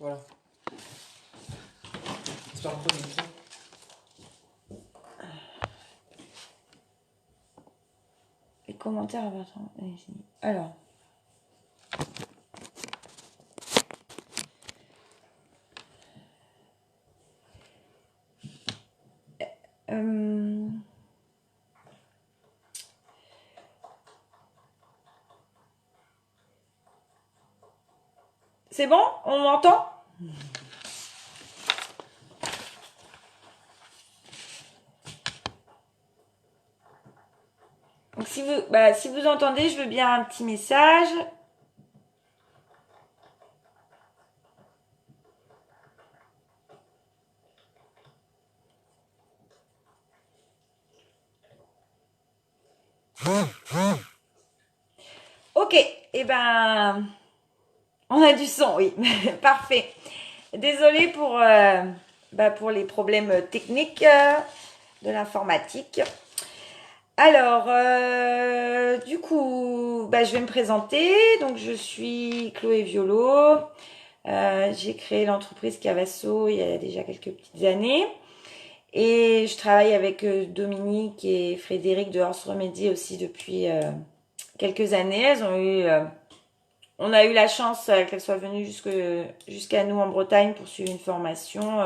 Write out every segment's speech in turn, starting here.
Voilà. J'espère que vous ça. Les commentaires à partir. Alors. C'est bon? On m'entend? Donc si vous entendez, je veux bien un petit message. Ok, et ben on a du son, oui, parfait. Désolée pour les problèmes techniques de l'informatique. Alors, du coup, je vais me présenter. Donc, je suis Chloé Violo. J'ai créé l'entreprise Cavasso il y a déjà quelques petites années. Et je travaille avec Dominique et Frédéric de Horse Remedy aussi depuis quelques années. On a eu la chance qu'elles soient venues jusqu'à nous en Bretagne pour suivre une formation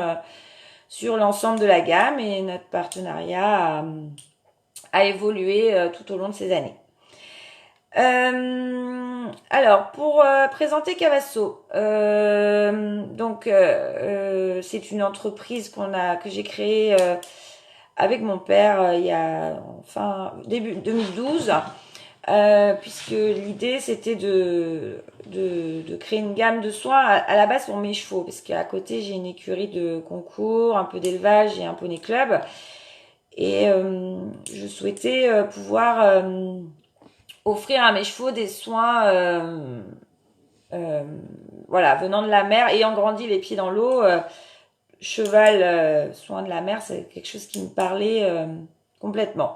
sur l'ensemble de la gamme. Et notre partenariat a évolué tout au long de ces années. Alors, pour présenter Cavasso, c'est une entreprise que j'ai créée avec mon père il y a début 2012, puisque l'idée c'était de créer une gamme de soins à la base pour mes chevaux, parce qu'à côté j'ai une écurie de concours, un peu d'élevage et un poney club, et je souhaitais pouvoir offrir à mes chevaux des soins venant de la mer, ayant grandi les pieds dans l'eau. Cheval, soins de la mer, c'est quelque chose qui me parlait complètement.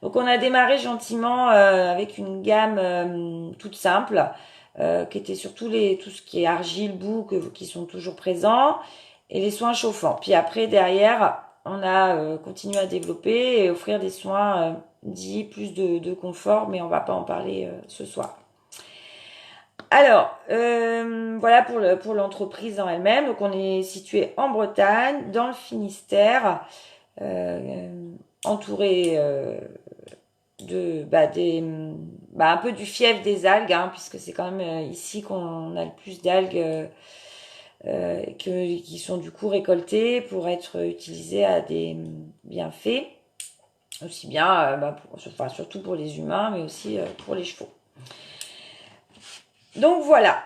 Donc on a démarré gentiment avec une gamme toute simple, qui était surtout tout ce qui est argile, boue, qui sont toujours présents, et les soins chauffants. Puis après, derrière, on a continué à développer et offrir des soins dits plus de confort, mais on va pas en parler ce soir. Alors, voilà pour l'entreprise en elle-même. Donc, on est situé en Bretagne, dans le Finistère, entouré un peu du fief des algues, hein, puisque c'est quand même ici qu'on a le plus d'algues qui sont du coup récoltées pour être utilisées à des bienfaits, aussi bien, surtout pour les humains, mais aussi pour les chevaux. Donc voilà.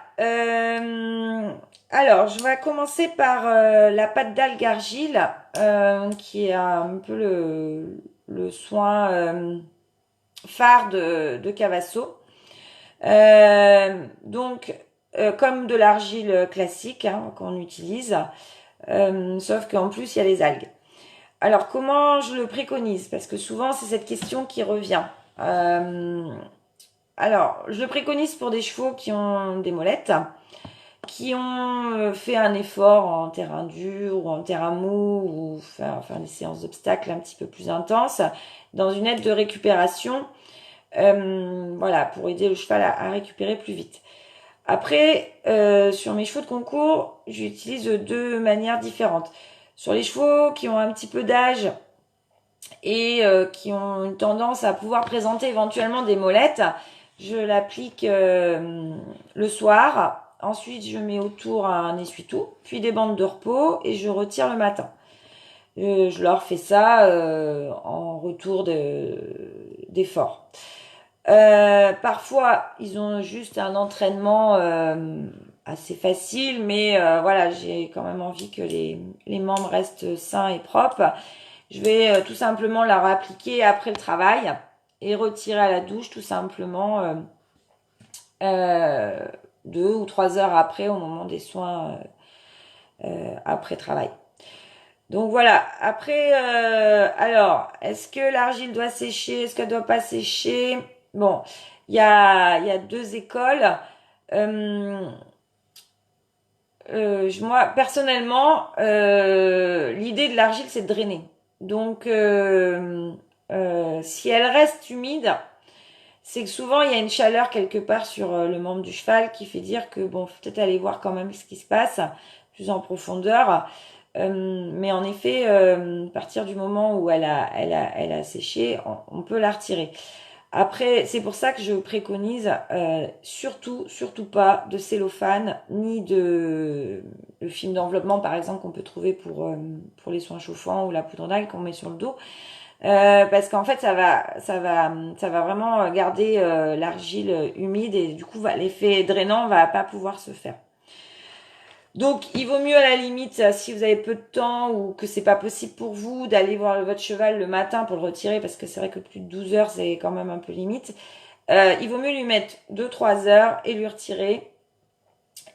Alors, je vais commencer par la pâte d'algue argile, qui est un peu le soin phare de Cavasso. Comme de l'argile classique qu'on utilise, sauf qu'en plus, il y a les algues. Alors, comment je le préconise? Parce que souvent, c'est cette question qui revient. Alors, je le préconise pour des chevaux qui ont des molettes, qui ont fait un effort en terrain dur ou en terrain mou, ou faire des séances d'obstacles un petit peu plus intenses, dans une aide de récupération, pour aider le cheval à récupérer plus vite. Après, sur mes chevaux de concours, j'utilise deux manières différentes. Sur les chevaux qui ont un petit peu d'âge et qui ont une tendance à pouvoir présenter éventuellement des molettes, je l'applique le soir. Ensuite, je mets autour un essuie-tout, puis des bandes de repos et je retire le matin. Je leur fais ça en retour d'effort. Parfois, ils ont juste un entraînement assez facile, mais j'ai quand même envie que les membres restent sains et propres. Je vais tout simplement leur appliquer après le travail et retirer à la douche tout simplement 2 ou 3 heures après, au moment des soins après travail. Donc voilà. Après, alors, est-ce que l'argile doit sécher? Est-ce qu'elle doit pas sécher? Bon, il y a deux écoles. moi, personnellement, l'idée de l'argile, c'est de drainer. Donc, si elle reste humide, c'est que souvent, il y a une chaleur quelque part sur le membre du cheval qui fait dire que, bon, faut peut-être aller voir quand même ce qui se passe plus en profondeur. Mais en effet, à partir du moment où elle a séché, on peut la retirer. Après, c'est pour ça que je préconise surtout pas de cellophane ni de le film d'enveloppement par exemple qu'on peut trouver pour les soins chauffants ou la poudre d'algue qu'on met sur le dos, parce qu'en fait ça va vraiment garder l'argile humide et du coup l'effet drainant va pas pouvoir se faire. Donc, il vaut mieux à la limite, si vous avez peu de temps ou que c'est pas possible pour vous d'aller voir votre cheval le matin pour le retirer, parce que c'est vrai que plus de 12 heures, c'est quand même un peu limite. Il vaut mieux lui mettre 2-3 heures et lui retirer.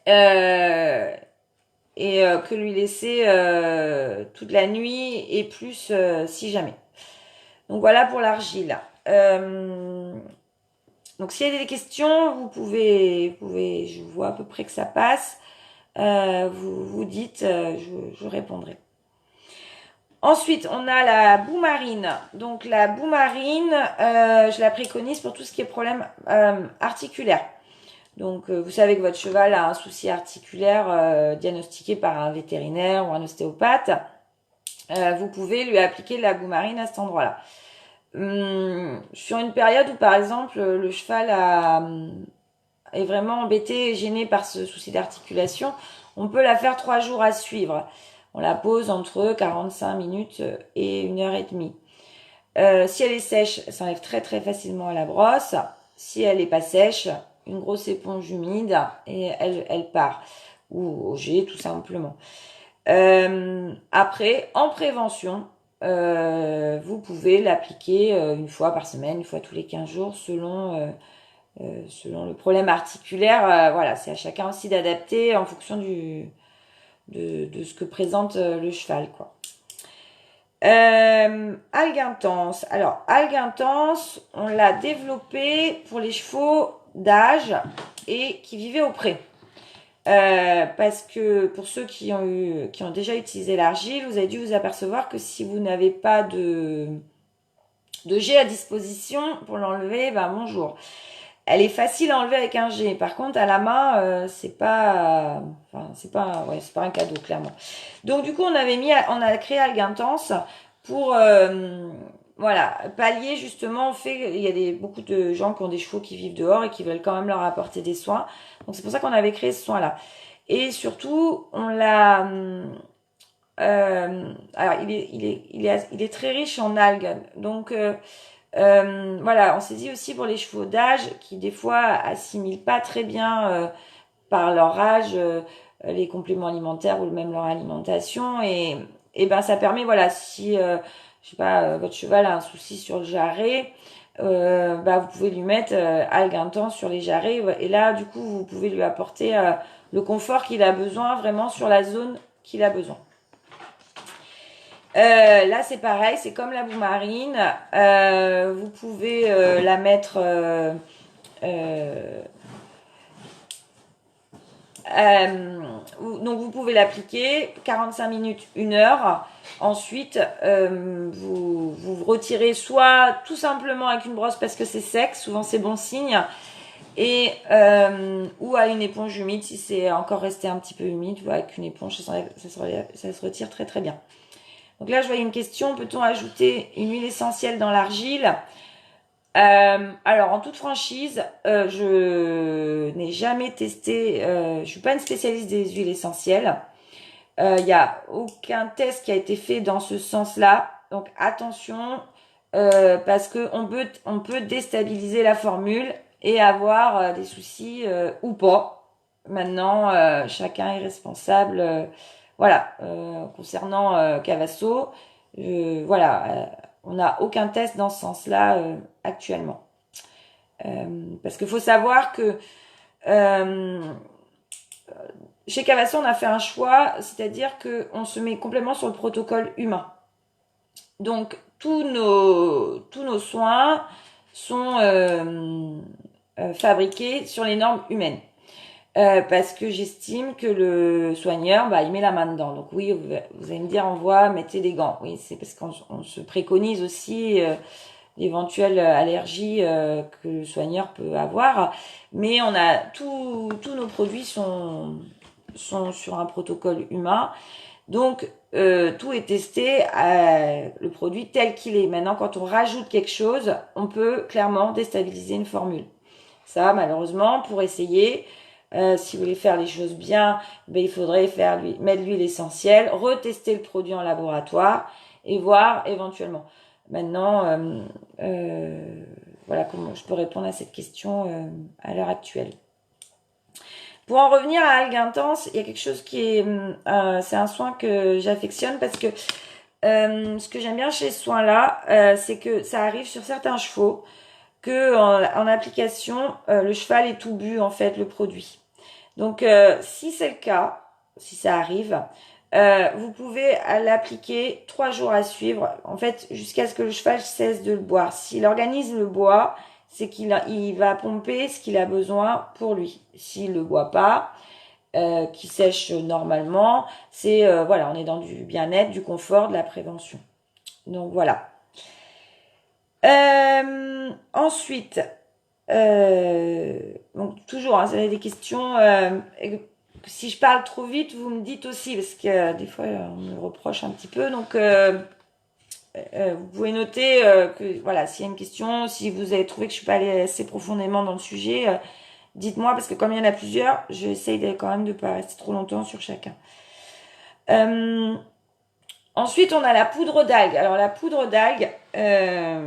Euh, que lui laisser toute la nuit et plus si jamais. Donc voilà pour l'argile. Donc s'il y a des questions, je vois à peu près que ça passe. Vous dites, je répondrai. Ensuite, on a la boue marine. Donc la boue marine, je la préconise pour tout ce qui est problème articulaire. Donc vous savez que votre cheval a un souci articulaire diagnostiqué par un vétérinaire ou un ostéopathe. Vous pouvez lui appliquer de la boue marine à cet endroit-là. Sur une période où par exemple le cheval est vraiment embêté et gêné par ce souci d'articulation, on peut la faire 3 jours à suivre. On la pose entre 45 minutes et 1h30. Si elle est sèche, elle s'enlève très très facilement à la brosse. Si elle n'est pas sèche, une grosse éponge humide et elle part. Ou au jet tout simplement. Après, en prévention, vous pouvez l'appliquer une fois par semaine, une fois tous les 15 jours selon le problème articulaire. Voilà, c'est à chacun aussi d'adapter en fonction de ce que présente le cheval, quoi. Algue intense. Alors, algue intense, on l'a développée pour les chevaux d'âge et qui vivaient au pré. Parce que pour ceux qui ont déjà utilisé l'argile, vous avez dû vous apercevoir que si vous n'avez pas de jet à disposition pour l'enlever, ben bonjour. Elle est facile à enlever avec un jet. Par contre, à la main, c'est pas un cadeau clairement. Donc du coup, on a créé Algue Intense pour pallier justement au fait qu'il y a beaucoup de gens qui ont des chevaux qui vivent dehors et qui veulent quand même leur apporter des soins. Donc c'est pour ça qu'on avait créé ce soin-là. Et surtout, on l'a alors il est très riche en algues. Donc on s'est dit aussi pour les chevaux d'âge qui des fois assimilent pas très bien par leur âge les compléments alimentaires ou même leur alimentation et ben ça permet si je sais pas votre cheval a un souci sur le jarret, vous pouvez lui mettre Algue Intense sur les jarrets et là du coup vous pouvez lui apporter le confort qu'il a besoin vraiment sur la zone qu'il a besoin. Là c'est pareil, c'est comme la boue marine. Vous pouvez la mettre donc vous pouvez l'appliquer 45 minutes, 1 heure. Ensuite, vous retirez soit tout simplement avec une brosse parce que c'est sec, souvent c'est bon signe, et ou à une éponge humide si c'est encore resté un petit peu humide, avec une éponge ça se retire très très bien. Donc là je voyais une question, peut-on ajouter une huile essentielle dans l'argile? Alors en toute franchise, je n'ai jamais testé, je suis pas une spécialiste des huiles essentielles. Il n'y a aucun test qui a été fait dans ce sens-là. Donc attention, parce que on peut déstabiliser la formule et avoir des soucis ou pas. Maintenant, chacun est responsable. Concernant Cavasso, on n'a aucun test dans ce sens-là actuellement. Parce qu'il faut savoir que chez Cavasso, on a fait un choix, c'est-à-dire qu'on se met complètement sur le protocole humain. Donc, tous nos soins sont fabriqués sur les normes humaines. parce que j'estime que le soigneur, il met la main dedans. Donc oui, vous allez me dire, mettez des gants. Oui, c'est parce qu'on se préconise aussi d'éventuelles allergies que le soigneur peut avoir. Mais on a tous nos produits sont sur un protocole humain. Donc, tout est testé, le produit tel qu'il est. Maintenant, quand on rajoute quelque chose, on peut clairement déstabiliser une formule. Ça, malheureusement, pour essayer, si vous voulez faire les choses bien, il faudrait mettre l'huile essentielle, retester le produit en laboratoire et voir éventuellement. Maintenant, voilà comment je peux répondre à cette question à l'heure actuelle. Pour en revenir à Algues Intense, il y a quelque chose qui est, c'est un soin que j'affectionne parce que ce que j'aime bien chez ce soin-là, c'est que ça arrive sur certains chevaux que en application, le cheval est tout bu en fait le produit. Donc si c'est le cas, si ça arrive, vous pouvez l'appliquer 3 jours à suivre, en fait jusqu'à ce que le cheval cesse de le boire. Si l'organisme le boit, c'est qu'il va pomper ce qu'il a besoin pour lui. S'il le boit pas, qui sèche normalement, c'est voilà, on est dans du bien-être, du confort, de la prévention. Donc voilà. Ensuite, donc toujours, vous avez des questions. Si je parle trop vite, vous me dites aussi, parce que des fois on me reproche un petit peu. Donc vous pouvez noter que voilà, s'il y a une question, si vous avez trouvé que je suis pas allée assez profondément dans le sujet, dites-moi, parce que comme il y en a plusieurs, j'essaye quand même de pas rester trop longtemps sur chacun. Ensuite, on a la poudre d'algue. Alors la poudre d'algue, c'est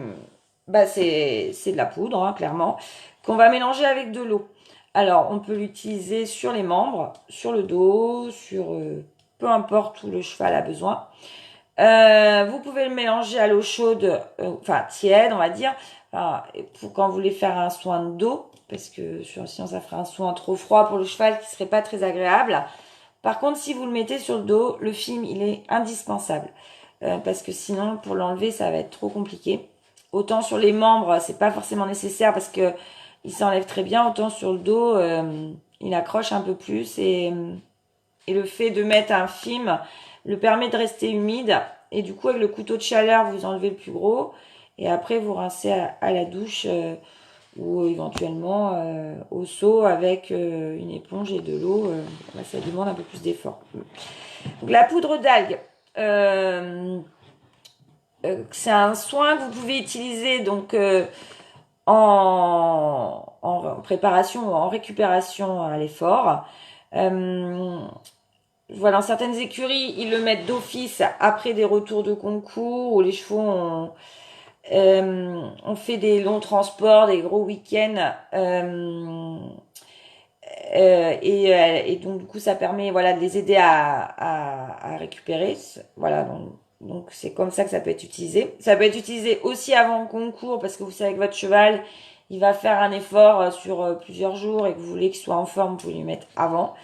de la poudre, hein, clairement, qu'on va mélanger avec de l'eau. Alors, on peut l'utiliser sur les membres, sur le dos, sur peu importe où le cheval a besoin. Vous pouvez le mélanger à l'eau chaude, enfin tiède, on va dire, pour quand vous voulez faire un soin de dos, parce que sinon ça ferait un soin trop froid pour le cheval qui serait pas très agréable. Par contre, si vous le mettez sur le dos, le film il est indispensable, parce que sinon pour l'enlever ça va être trop compliqué. Autant sur les membres c'est pas forcément nécessaire parce que il s'enlève très bien, autant sur le dos il accroche un peu plus et le fait de mettre un film le permet de rester humide et du coup avec le couteau de chaleur vous enlevez le plus gros et après vous rincez à la douche ou éventuellement au seau avec une éponge et de l'eau. Ça demande un peu plus d'effort. Donc la poudre d'algue, c'est un soin que vous pouvez utiliser donc en préparation ou en récupération à l'effort. Voilà, dans certaines écuries, ils le mettent d'office après des retours de concours où les chevaux on fait des longs transports, des gros week-ends, et donc du coup ça permet voilà de les aider à récupérer. Voilà, donc c'est comme ça que ça peut être utilisé. Ça peut être utilisé aussi avant le concours parce que vous savez que votre cheval il va faire un effort sur plusieurs jours et que vous voulez qu'il soit en forme, vous pouvez lui mettre avant.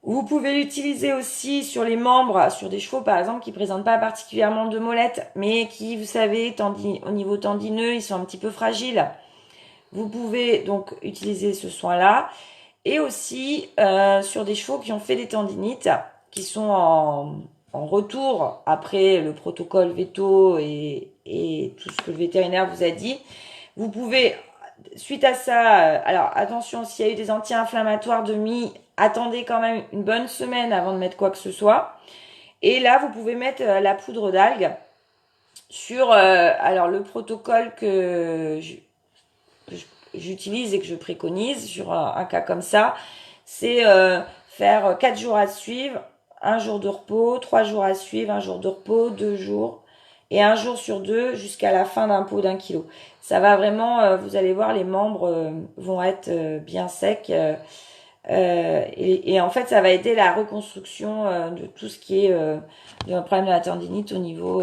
Vous pouvez l'utiliser aussi sur les membres, sur des chevaux par exemple qui présentent pas particulièrement de molettes, mais qui, vous savez, au niveau tendineux, ils sont un petit peu fragiles. Vous pouvez donc utiliser ce soin-là. Et aussi sur des chevaux qui ont fait des tendinites, qui sont en retour après le protocole veto et tout ce que le vétérinaire vous a dit. Vous pouvez, suite à ça, alors attention, s'il y a eu des anti-inflammatoires de mis, attendez quand même une bonne semaine avant de mettre quoi que ce soit. Et là, vous pouvez mettre la poudre d'algue sur alors le protocole que j'utilise et que je préconise sur un cas comme ça, c'est faire 4 jours à suivre, un jour de repos, 3 jours à suivre, un jour de repos, 2 jours et un jour sur 2 jusqu'à la fin d'un pot d'1 kilo. Ça va vraiment, vous allez voir, les membres vont être bien secs et en fait ça va aider la reconstruction de tout ce qui est un problème de la tendinite au niveau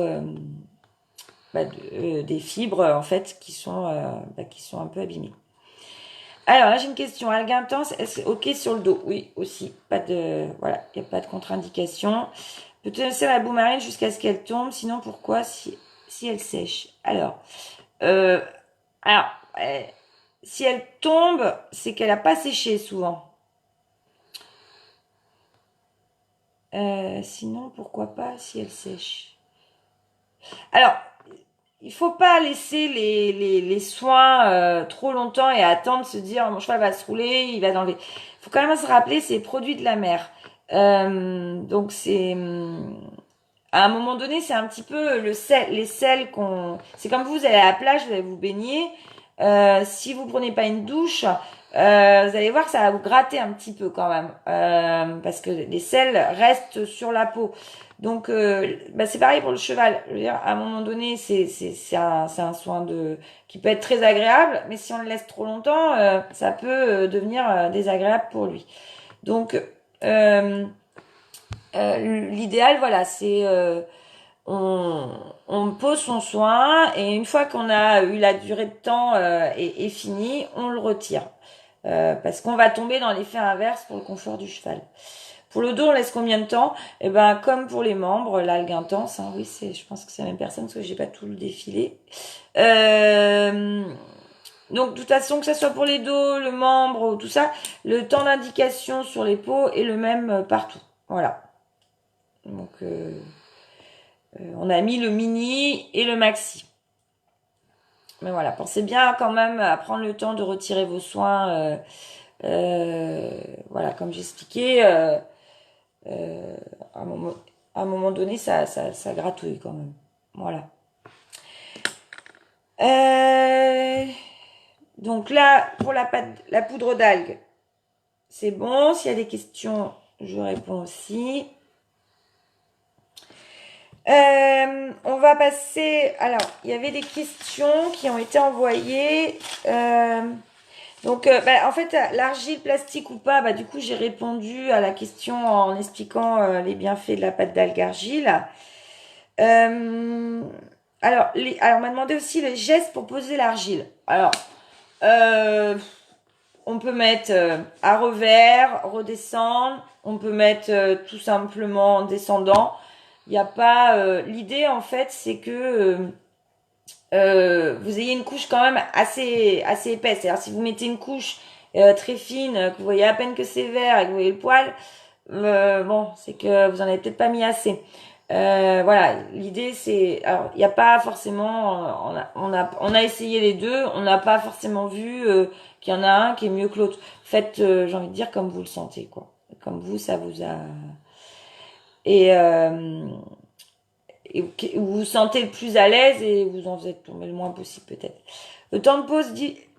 des fibres en fait qui sont un peu abîmées. Alors là j'ai une question. Algue intense, est-ce ok sur le dos? Oui aussi. Pas de voilà, il n'y a pas de contre-indication. Peut-on laisser la boue marine jusqu'à ce qu'elle tombe? Sinon pourquoi si elle sèche? Euh, alors si elle tombe, c'est qu'elle a pas séché souvent. Sinon, pourquoi pas si elle sèche. Alors, il faut pas laisser les soins trop longtemps et attendre se dire mon cheval va se rouler, il va dans les. Il faut quand même se rappeler c'est produits de la mer. Donc c'est à un moment donné c'est un petit peu le sel, les sels qu'on. C'est comme vous allez à la plage, vous allez vous baigner. Si vous prenez pas une douche, vous allez voir que ça va vous gratter un petit peu quand même, parce que les sels restent sur la peau. Donc, c'est pareil pour le cheval. Je veux dire, à un moment donné, c'est un soin qui peut être très agréable, mais si on le laisse trop longtemps, ça peut devenir désagréable pour lui. Donc, euh, l'idéal, voilà, c'est on, on pose son soin et une fois qu'on a eu la durée de temps et fini, on le retire. Parce qu'on va tomber dans l'effet inverse pour le confort du cheval. Pour le dos, on laisse combien de temps? Eh ben, comme pour les membres, l'algue intense, hein, oui, je pense que c'est la même personne parce que j'ai pas tout le défilé. Donc, de toute façon, que ce soit pour les dos, le membre ou tout ça, le temps d'indication sur les peaux est le même partout. Voilà. Donc, on a mis le mini et le maxi. Mais voilà, pensez bien quand même à prendre le temps de retirer vos soins. Voilà, comme j'expliquais, à un moment donné, ça gratouille quand même. Voilà. Donc là, pour la poudre d'algue, c'est bon. S'il y a des questions, je réponds aussi. On va passer. Alors, il y avait des questions qui ont été envoyées. Donc, en fait, l'argile plastique ou pas, du coup, j'ai répondu à la question en expliquant les bienfaits de la pâte d'algue argile. Alors, on m'a demandé aussi les gestes pour poser l'argile. Alors, on peut mettre à revers, redescendre. On peut mettre tout simplement en descendant. Il n'y a pas. L'idée, en fait, c'est que vous ayez une couche quand même assez épaisse. C'est-à-dire, si vous mettez une couche très fine, que vous voyez à peine que c'est vert et que vous voyez le poil, bon, c'est que vous en avez peut-être pas mis assez. Voilà, l'idée c'est, alors il n'y a pas forcément, on a essayé les deux, on n'a pas forcément vu qu'il y en a un qui est mieux que l'autre. Faites, j'ai envie de dire comme vous le sentez quoi, comme vous ça vous a et vous vous sentez le plus à l'aise et vous en êtes tombé le moins possible peut-être. Le temps de pause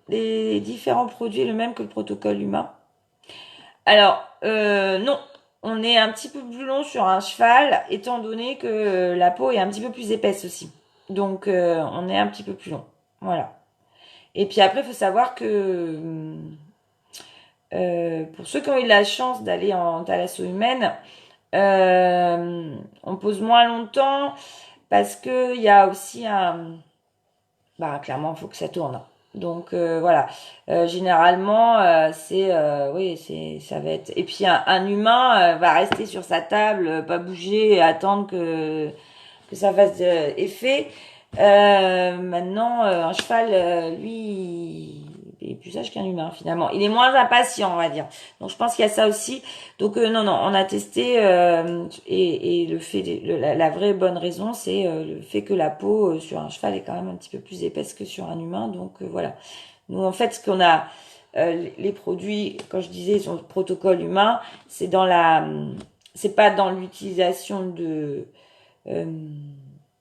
des différents produits est le même que le protocole humain. Alors, non, on est un petit peu plus long sur un cheval, étant donné que la peau est un petit peu plus épaisse aussi. Donc, on est un petit peu plus long. Voilà. Et puis après, il faut savoir que pour ceux qui ont eu la chance d'aller en thalasso humaine, on pose moins longtemps parce que il y a aussi clairement, il faut que ça tourne. Donc voilà. Généralement, ça va être. Et puis un humain va rester sur sa table, pas bouger, et attendre que ça fasse effet. Maintenant, un cheval, lui, il est plus sage qu'un humain finalement. Il est moins impatient, on va dire. Donc je pense qu'il y a ça aussi. Donc non, on a testé et le fait, la vraie bonne raison, c'est le fait que la peau sur un cheval est quand même un petit peu plus épaisse que sur un humain. Donc voilà. Nous en fait, ce qu'on a, les produits, quand je disais sur le protocole humain, c'est pas dans l'utilisation de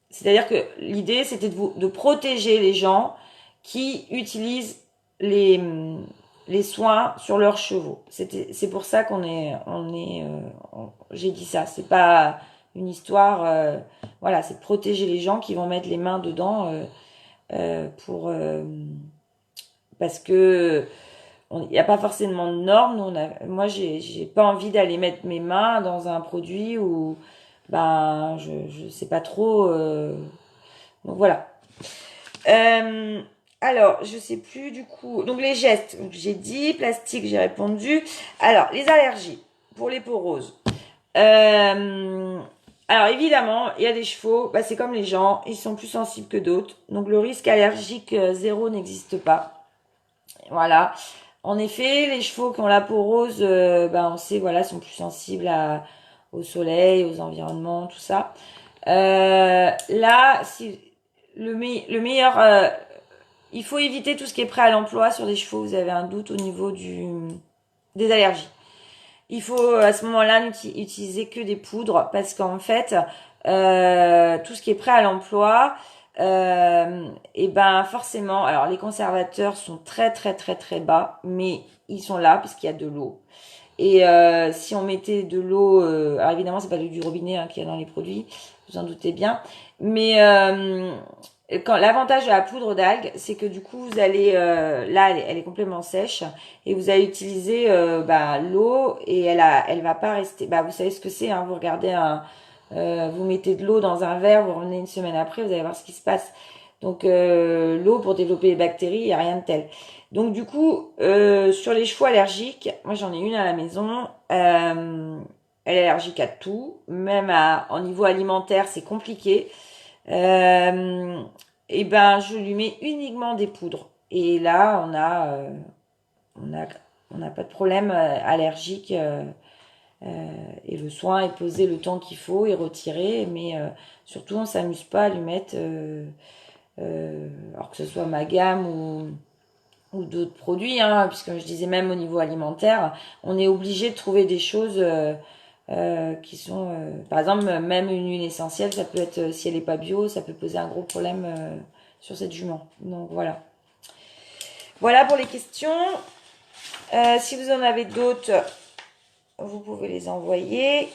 c'est-à-dire que l'idée, c'était de protéger les gens qui utilisent les soins sur leurs chevaux. C'est pour ça j'ai dit ça. C'est pas une histoire, voilà, c'est de protéger les gens qui vont mettre les mains dedans parce que il n'y a pas forcément de normes. Moi, j'ai pas envie d'aller mettre mes mains dans un produit où je sais pas trop. Donc voilà. Alors, je sais plus du coup. Donc les gestes, donc, j'ai dit plastique, j'ai répondu. Alors les allergies pour les peaux roses. Alors évidemment, il y a des chevaux, c'est comme les gens, ils sont plus sensibles que d'autres. Donc le risque allergique zéro n'existe pas. Voilà. En effet, les chevaux qui ont la peau rose, on sait, voilà, sont plus sensibles au soleil, aux environnements, tout ça. Là, si le meilleur, il faut éviter tout ce qui est prêt à l'emploi sur des chevaux. Vous avez un doute au niveau des allergies. Il faut à ce moment-là n'utiliser que des poudres parce qu'en fait, tout ce qui est prêt à l'emploi, et ben forcément, alors les conservateurs sont très très très très bas, mais ils sont là parce qu'il y a de l'eau. Et si on mettait de l'eau, alors évidemment c'est pas du robinet qu'il y a dans les produits, vous en doutez bien, mais quand l'avantage de la poudre d'algues, c'est que du coup vous allez là elle est complètement sèche et vous allez utiliser l'eau et elle va pas rester. Vous savez ce que c'est, hein, vous regardez vous mettez de l'eau dans un verre, vous revenez une semaine après, vous allez voir ce qui se passe. Donc l'eau pour développer les bactéries, il n'y a rien de tel. Donc du coup, sur les chevaux allergiques, moi j'en ai une à la maison, elle est allergique à tout, même en niveau alimentaire, c'est compliqué. Et ben je lui mets uniquement des poudres. Et là, on n'a pas de problème allergique. Et le soin est posé le temps qu'il faut et retiré, mais surtout on s'amuse pas à lui mettre, alors que ce soit ma gamme ou d'autres produits, hein, puisque je disais même au niveau alimentaire, on est obligé de trouver des choses qui sont, par exemple, même une huile essentielle, ça peut être, si elle est pas bio, ça peut poser un gros problème sur cette jument. Donc voilà. Voilà pour les questions. Si vous en avez d'autres, vous pouvez les envoyer.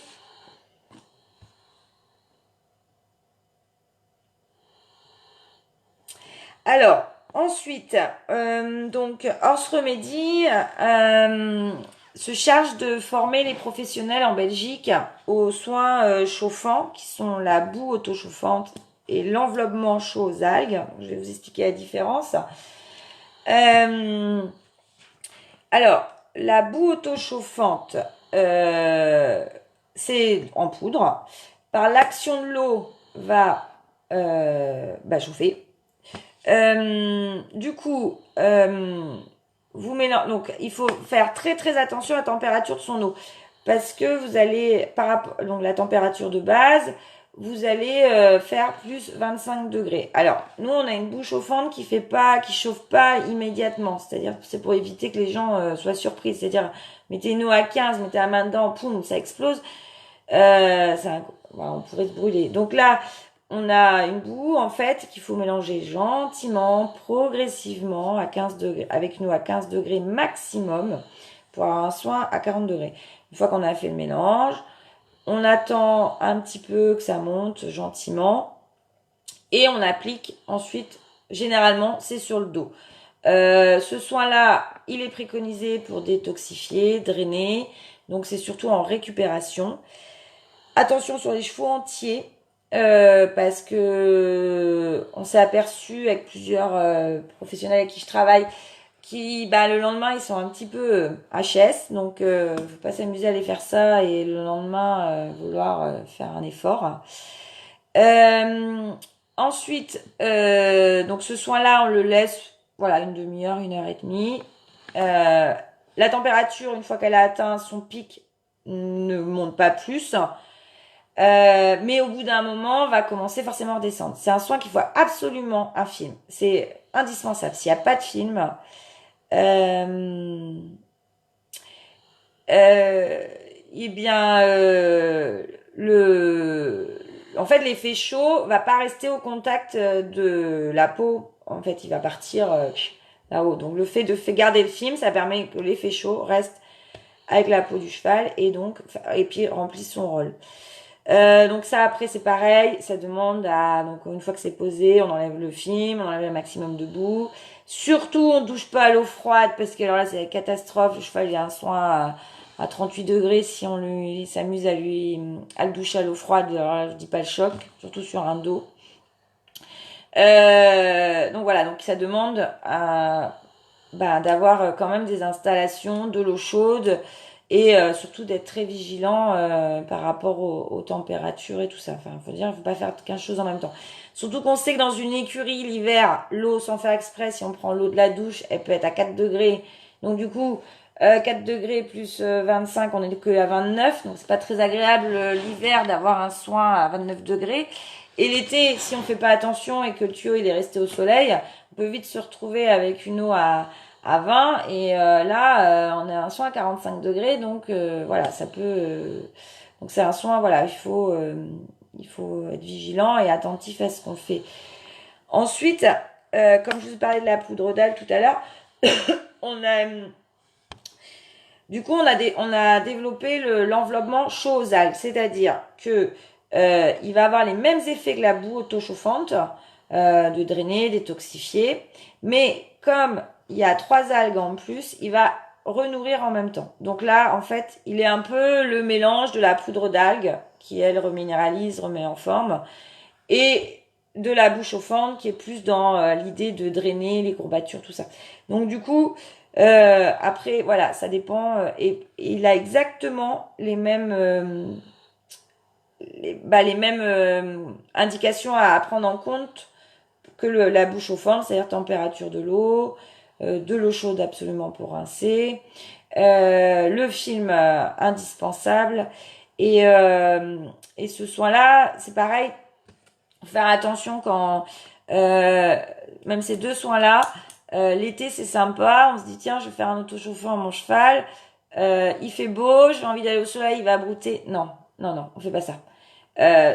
Alors, ensuite, donc Horse Remedy se charge de former les professionnels en Belgique aux soins chauffants, qui sont la boue auto-chauffante et l'enveloppement chaud aux algues. Je vais vous expliquer la différence. Alors, la boue auto-chauffante, c'est en poudre. Par l'action de l'eau, va chauffer. Du coup, vous mélangez. Donc, il faut faire très très attention à la température de son eau, parce que vous allez donc la température de base, vous allez faire plus 25 degrés. Alors, nous, on a une boue chauffante qui chauffe pas immédiatement. C'est-à-dire, c'est pour éviter que les gens soient surpris. C'est-à-dire, mettez une eau à 15, mettez la main dedans, poum, ça explose. On pourrait se brûler. Donc là, on a une boue, en fait, qu'il faut mélanger gentiment, progressivement, à 15 degrés, avec une eau à 15 degrés maximum, pour avoir un soin à 40 degrés. Une fois qu'on a fait le mélange, on attend un petit peu que ça monte gentiment, et on applique ensuite, généralement, c'est sur le dos. Ce soin-là, il est préconisé pour détoxifier, drainer, donc c'est surtout en récupération. Attention sur les chevaux entiers, parce que on s'est aperçu avec plusieurs professionnels avec qui je travaille qui le lendemain ils sont un petit peu HS, donc faut pas s'amuser à les faire ça et le lendemain vouloir faire un effort. Ensuite, donc ce soin-là on le laisse une demi-heure, 1 heure et demie. La température, une fois qu'elle a atteint son pic, ne monte pas plus. Mais au bout d'un moment, va commencer forcément à redescendre. C'est un soin qu'il faut absolument un film. C'est indispensable. S'il n'y a pas de film, en fait, l'effet chaud va pas rester au contact de la peau. En fait, il va partir là-haut. Donc, le fait de garder le film, ça permet que l'effet chaud reste avec la peau du cheval et puis remplit son rôle. Donc ça après c'est pareil, ça demande donc une fois que c'est posé, on enlève le film, on enlève le maximum de boue. Surtout on touche pas à l'eau froide parce que alors là c'est la catastrophe, le cheval il a un soin à 38 degrés si on s'amuse à le doucher à l'eau froide, alors là je dis pas le choc, surtout sur un dos. Donc voilà, donc ça demande d'avoir quand même des installations, de l'eau chaude et surtout d'être très vigilant par rapport aux températures et tout ça. Enfin, faut pas faire 15 choses en même temps. Surtout qu'on sait que dans une écurie, l'hiver, l'eau, sans faire exprès, si on prend l'eau de la douche, elle peut être à 4 degrés. Donc du coup, 4 degrés plus 25, on est que à 29, donc c'est pas très agréable l'hiver d'avoir un soin à 29 degrés. Et l'été, si on fait pas attention et que le tuyau il est resté au soleil, on peut vite se retrouver avec une eau à 20 et là on a un soin à 45 degrés, donc voilà, ça peut donc c'est un soin, voilà, il faut être vigilant et attentif à ce qu'on fait. Ensuite, comme je vous parlais de la poudre d'algue tout à l'heure, on a du coup, on a développé l'enveloppement chaud aux algues, c'est-à-dire que il va avoir les mêmes effets que la boue auto-chauffante, de drainer, détoxifier, mais comme il y a 3 algues en plus, il va renourrir en même temps. Donc là, en fait, il est un peu le mélange de la poudre d'algue, qui elle reminéralise, remet en forme, et de la boue chauffante, qui est plus dans l'idée de drainer les courbatures, tout ça. Donc du coup, après, voilà, ça dépend. Et il a exactement les mêmes, les mêmes indications à prendre en compte que la boue chauffante, c'est-à-dire température de l'eau chaude absolument pour rincer, le film indispensable. Et ce soin-là, c'est pareil, faire attention quand, même ces 2 soins-là, l'été c'est sympa, on se dit tiens je vais faire un autochauffant à mon cheval, il fait beau, j'ai envie d'aller au soleil, il va brouter. Non, non, non, on fait pas ça. Euh,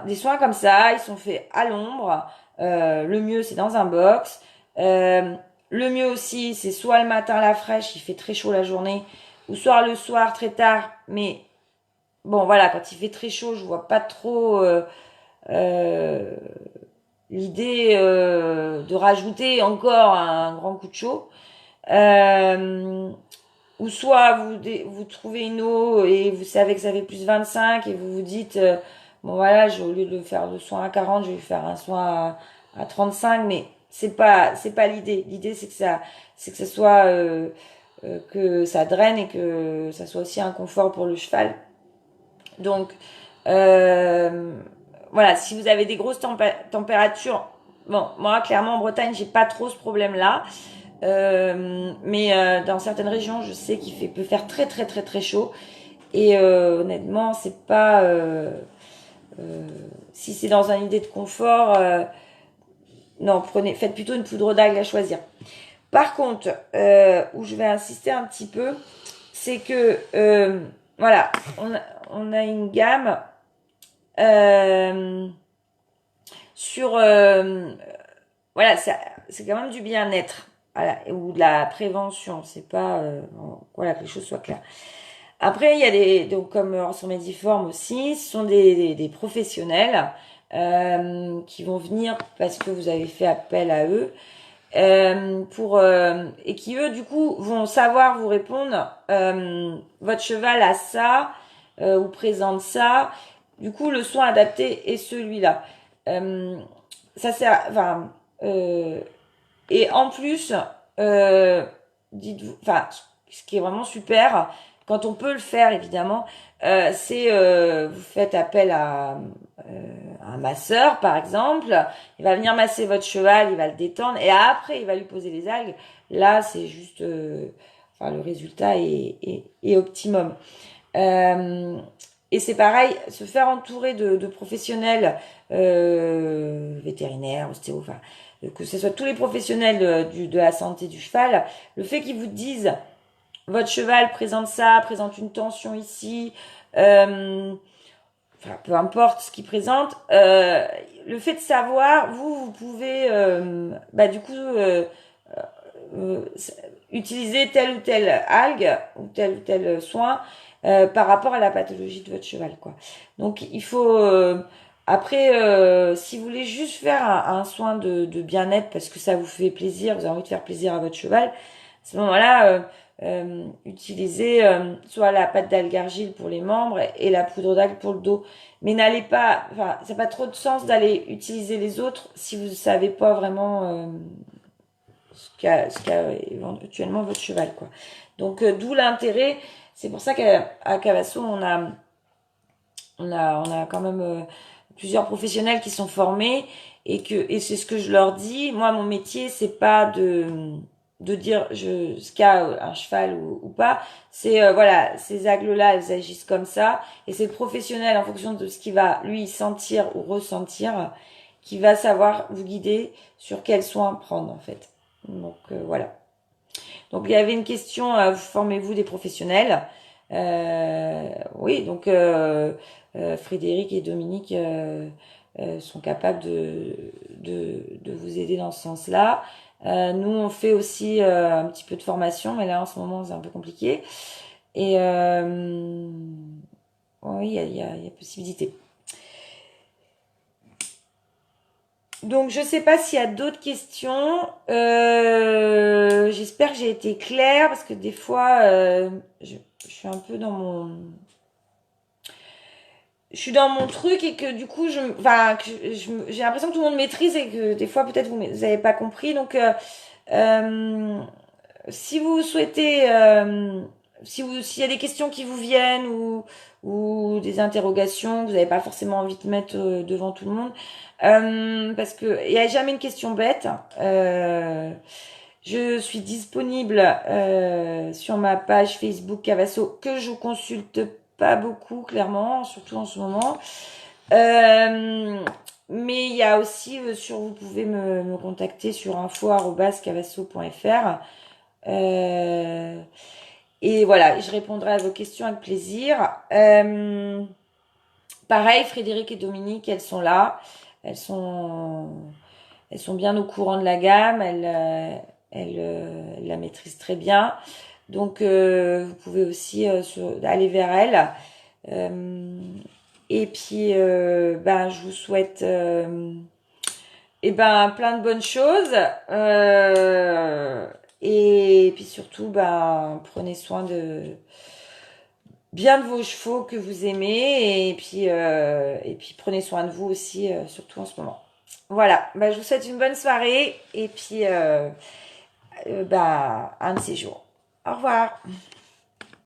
des soins comme ça, ils sont faits à l'ombre. Le mieux c'est dans un box. Le mieux aussi c'est soit le matin à la fraîche, il fait très chaud la journée, ou soit le soir très tard. Mais bon voilà, quand il fait très chaud, je vois pas trop euh, l'idée de rajouter encore un grand coup de chaud. Ou soit vous trouvez une eau et vous savez que ça fait plus 25 et vous vous dites bon voilà, au lieu de faire le soin à 40, je vais faire un soin à 35, mais c'est pas l'idée. L'idée c'est que ça soit que ça draine et que ça soit aussi un confort pour le cheval. Donc euh, voilà, si vous avez des grosses températures, bon, moi clairement en Bretagne, j'ai pas trop ce problème-là. Mais dans certaines régions, je sais peut faire très très très très chaud. Et honnêtement, c'est pas euh, si c'est dans une idée de confort, non, faites plutôt une poudre d'algue à choisir. Par contre, où je vais insister un petit peu, c'est que voilà, on a une gamme euh, sur voilà, c'est quand même du bien-être ou de la prévention. C'est pas voilà, que les choses soient claires. Après, il y a donc comme Orson Mediform aussi, ce sont des professionnels qui vont venir parce que vous avez fait appel à eux et qui eux du coup vont savoir vous répondre. Votre cheval a ça ou présente ça. Du coup, le soin adapté est celui-là. Euh, ça sert, enfin, et en plus, dites-vous, enfin, ce qui est vraiment super, quand on peut le faire évidemment, c'est vous faites appel à un masseur par exemple, il va venir masser votre cheval, il va le détendre et après il va lui poser les algues. Là, c'est juste, enfin, le résultat est optimum. Euh, et c'est pareil, se faire entourer de professionnels vétérinaires, ostéo, enfin, que ce soit tous les professionnels de la santé du cheval, le fait qu'ils vous disent votre cheval présente ça, présente une tension ici, enfin peu importe ce qu'il présente, le fait de savoir, vous pouvez du coup euh, utiliser telle ou telle algue ou tel soin par rapport à la pathologie de votre cheval, quoi. Donc il faut après si vous voulez juste faire un soin de bien-être parce que ça vous fait plaisir, vous avez envie de faire plaisir à votre cheval, à ce moment-là utilisez soit la pâte d'algue argile pour les membres et la poudre d'algue pour le dos. Mais n'allez pas, enfin, ça n'a pas trop de sens d'aller utiliser les autres si vous ne savez pas vraiment ce qu'a éventuellement votre cheval, quoi. Donc d'où l'intérêt. C'est pour ça qu'à Cavasso on a quand même plusieurs professionnels qui sont formés et c'est ce que je leur dis. Moi mon métier c'est pas de dire ce qu'a un cheval ou pas. C'est voilà, ces agles-là, elles agissent comme ça. Et c'est le professionnel, en fonction de ce qu'il va, lui, sentir ou ressentir, qui va savoir vous guider sur quels soins prendre, en fait. Donc, voilà. Donc, il y avait une question, formez-vous des professionnels. Oui, donc Frédéric et Dominique sont capables de vous aider dans ce sens-là. Nous, on fait aussi un petit peu de formation, mais là, en ce moment, c'est un peu compliqué. Et oui, il y a possibilité. Donc, je sais pas s'il y a d'autres questions. J'espère que j'ai été claire, parce que des fois, je suis un peu dans mon... Je suis dans mon truc et que du coup, enfin, j'ai l'impression que tout le monde maîtrise et que des fois, peut-être, vous n'avez pas compris. Donc, euh, si vous souhaitez, s'il y a des questions qui vous viennent ou des interrogations que vous n'avez pas forcément envie de mettre devant tout le monde, parce que il n'y a jamais une question bête. Je suis disponible sur ma page Facebook Cavasso que je consulte pas beaucoup, clairement, surtout en ce moment. Mais il y a aussi vous pouvez me contacter sur info@cavasso.fr. Et voilà, je répondrai à vos questions avec plaisir. Pareil, Frédéric et Dominique, elles sont là. Elles sont, elles sont bien au courant de la gamme. Elles la maîtrisent très bien. Donc, vous pouvez aussi aller vers elles. Et puis, ben, je vous souhaite plein de bonnes choses. Et puis surtout, ben, prenez soin bien de vos chevaux que vous aimez. Et puis prenez soin de vous aussi, surtout en ce moment. Voilà, ben, je vous souhaite une bonne soirée. Et puis, ben, un de ces jours. Au revoir.